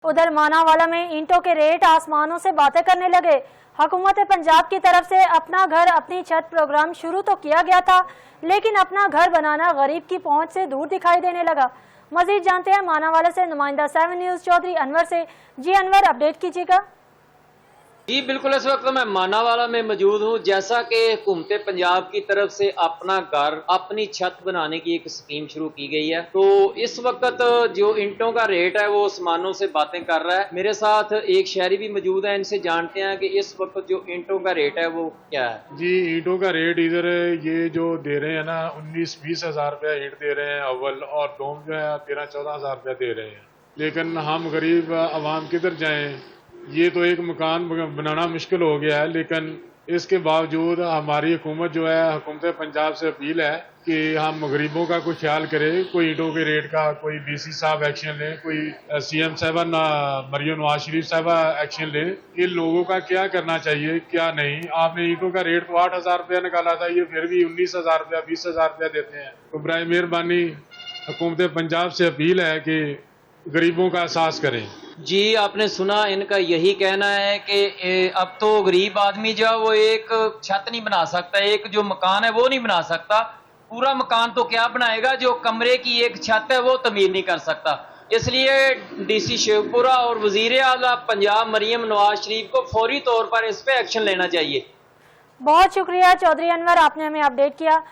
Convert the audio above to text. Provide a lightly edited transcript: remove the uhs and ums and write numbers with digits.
उधर मानावाला में ईंटों के रेट आसमानों से बातें करने लगे। हुकूमत पंजाब की तरफ से अपना घर अपनी छत प्रोग्राम शुरू तो किया गया था, लेकिन अपना घर बनाना गरीब की पहुंच से दूर दिखाई देने लगा। मजीद जानते हैं मानावाला से नुमाइंदा 7 न्यूज़ चौधरी अनवर से। जी अनवर, अपडेट कीजिएगा। जी बिल्कुल, इस वक्त मैं मानावाला में मौजूद हूँ। जैसा कि हुकूमत पंजाब की तरफ से अपना घर अपनी छत बनाने की एक स्कीम शुरू की गई है, तो इस वक्त जो ईंटों का रेट है वो आसमानों से बातें कर रहा है। मेरे साथ एक शहरी भी मौजूद है, इनसे जानते हैं कि इस वक्त जो ईंटों का रेट है वो क्या है। जी, ईंटों का रेट इधर ये जो दे रहे हैं ना 19-20 हज़ार रुपया ईंट दे रहे हैं अव्वल, और डोम जो है 13-14 हज़ार रुपया दे रहे हैं। लेकिन हम गरीब आवाम किधर जाएं? ये तो एक मकान बनाना मुश्किल हो गया है, लेकिन इसके बावजूद हमारी हुकूमत जो है, हुकूमत पंजाब से अपील है कि हम गरीबों का कोई ख्याल करें, कोई ईंटों के रेट का कोई डीसी साहब एक्शन लें, कोई सीएम साहबा मरियम नवाज शरीफ साहबा एक्शन लें कि लोगों का क्या करना चाहिए क्या नहीं। आपने ईंटों का रेट तो 8 हज़ार रुपया निकाला था, ये फिर भी 19 हज़ार रुपया 20 हज़ार रुपया देते हैं। तो बराए मेहरबानी हुकूमत पंजाब से अपील है कि गरीबों का एहसास करें। जी, आपने सुना, इनका यही कहना है कि अब तो गरीब आदमी जो है वो एक छत नहीं बना सकता, एक जो मकान है वो नहीं बना सकता। पूरा मकान तो क्या बनाएगा, जो कमरे की एक छत है वो तमीर नहीं कर सकता। इसलिए डीसी शेखपुरा और वजीर आला पंजाब मरियम नवाज शरीफ को फौरी तौर पर इस पे एक्शन लेना चाहिए। बहुत शुक्रिया चौधरी अनवर, आपने हमें अपडेट किया।